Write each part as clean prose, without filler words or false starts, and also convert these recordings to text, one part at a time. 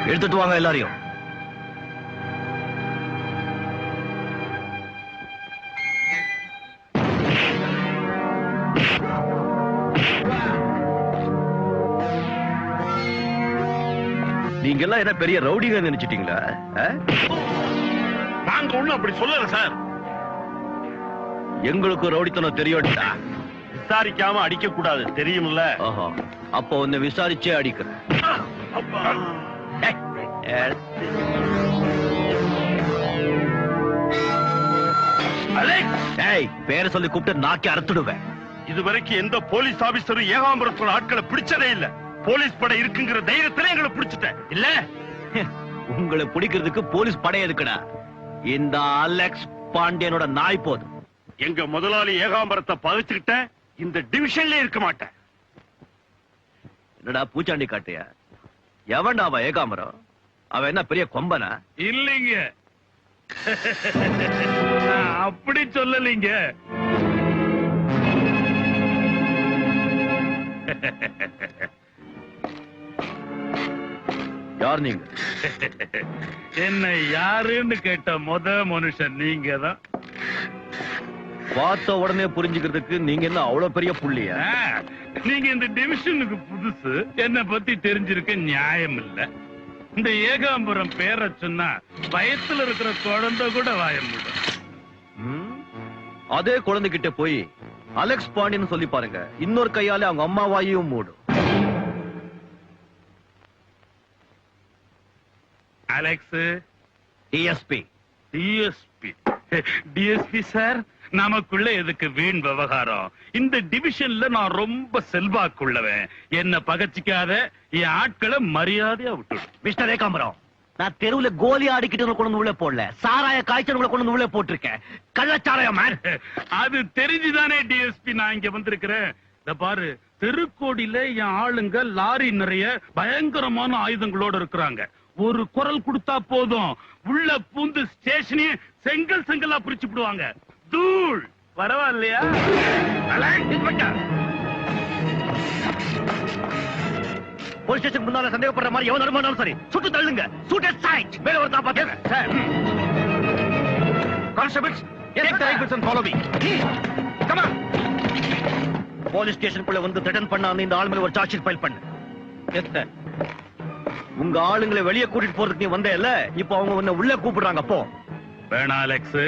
எடுத்துட்டு வாங்க எல்லாரையும். நீங்க எல்லாம் என்ன பெரிய ரவுடிங்க நினைச்சிட்டீங்களா? நாங்க ஒண்ணும் அப்படி சொல்லல சார். எங்களுக்கு ரவுடித்தனம் தெரியும்டா. விசாரிக்காம அடிக்க கூடாது தெரியும்ல. அப்போ உன்னை விசாரிச்சே அடிக்கிறேன். பேரை சொல்லி கூப்பிட்டு நாக்கி அறுத்துடுவேன். இதுவரைக்கும் எந்த போலீஸ் ஆபீசரும் ஏகாம்பரத்தோட ஆட்களை பிடிச்சதே இல்ல. போலீஸ் படை இருக்குங்கிற தைரியத்துல எங்களை பிடிச்சிட்டேன் இல்ல. உங்களை பிடிக்கிறதுக்கு போலீஸ் படை எதுக்குடா? இந்த அலெக்ஸ் பாண்டியனோட நாய் போதும். எங்க முதலாளி ஏகாம்பரத்தை பகைச்சுக்கிட்ட இந்த டிவிஷன்ல இருக்க மாட்டேன். என்னடா பூச்சாண்டி காட்டியா? எவன்டா அவன் ஏகாம்பரம்? அவன் என்ன பெரிய கொம்பனா? இல்லைங்க, அப்படி சொல்லலீங்க. யார் நீங்க? என்ன யாருன்னு கேட்ட மனுஷன் நீங்க தான். பார்த்த உடனே புரிஞ்சுக்கிறதுக்கு நீங்க என்ன அவ்வளவு பெரிய புள்ளியா? நீங்க இந்த டிவிஷனுக்கு புதுசு, என்ன பத்தி தெரிஞ்சிருக்க நியாயம் இல்ல. இந்த ஏகாம்பரம் பேரை சொன்னா வயத்துல இருக்கிற குழந்தை கூட வாய முடியும். அதே குழந்தைகிட்ட போய் அலெக்ஸ் பாண்டியன் சொல்லி பாருங்க, இன்னொரு கையால அவங்க அம்மா வாயும் மூடும். Alex DSP. DSP DSP sir, நமக்குள்ள எதுக்கு வீண் விவகாரம்? இந்த டிவிஷன்ல நான் ரொம்ப செல்வாக்குள்ளவன். என்ன பகச்சிக்காத, என் ஆட்களை மரியாதையா விட்டு. மிஸ்டர் ஏகாம்பரம், நான் தெருவுல கோலி ஆடிக்கிட்டு கொண்டு உள்ள போடல, சாராய காய்ச்சல் கொண்டு உள்ள போட்டிருக்கேன். கள்ளச்சாராயம். அது தெரிஞ்சுதானே டிஎஸ்பி நான் இங்க வந்திருக்கிறேன். இந்த பாரு, தெருக்கோடியில என் ஆளுங்க லாரி நிறைய பயங்கரமான ஆயுதங்களோட இருக்கிறாங்க. ஒரு குரல் கொடுத்தா போதும், உள்ள பூந்து ஸ்டேஷனே செங்கல் செங்கலா பிரிச்சு விடுவாங்க. தூள் பரவாயில்லையா? போலீஸ் ஸ்டேஷன் முன்னால சந்தேகப்படுற மாதிரி எவன் வருமானாலும் சரி சுட்டு தள்ளுங்க. Shoot at sight. மேல ஒரு காப்பாத்துங்க sir. Constables, take the rifles and follow me. Come on. Police ஸ்டேஷனுக்குள்ள வந்து த்ரெட்டன் பண்ண அந்த ஆள் மேல ஒரு சார்ஜ் ஷீட் ஃபைல் பண்ணு. Yes sir. உங்க ஆளுங்களை வெளியே கூட்டிட்டு போறதுக்கு நீ வந்தேல்ல, இப்போ அவங்க உன்னை உள்ள கூப்பிடுறாங்க. அப்போ வேணா அலெக்ஸ்,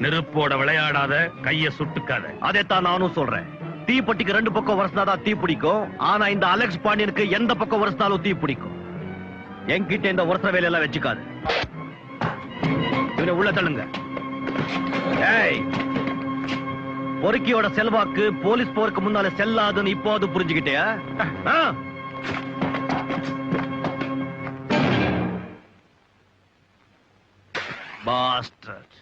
நெருப்போட விளையாடாத, கைய சுட்டுக்காத. அதைத்தான் நானும் சொல்றேன். தீப்பட்டிக்கு ரெண்டு பக்கம் வரசினாதான் தீ பிடிக்கும். ஆனா இந்த அலெக்ஸ் பாண்டியனுக்கு எந்த பக்கம் வரசினாலும் தீ பிடிக்கும். என்கிட்ட இந்த வருஷ வேலையெல்லாம் வச்சுக்காது. இவனை உள்ள தள்ளுங்க. பொறுக்கியோட செல்வாக்கு போலீஸ் போருக்கு முன்னால செல்லாதுன்னு இப்போது புரிஞ்சுக்கிட்டியா? Bastard.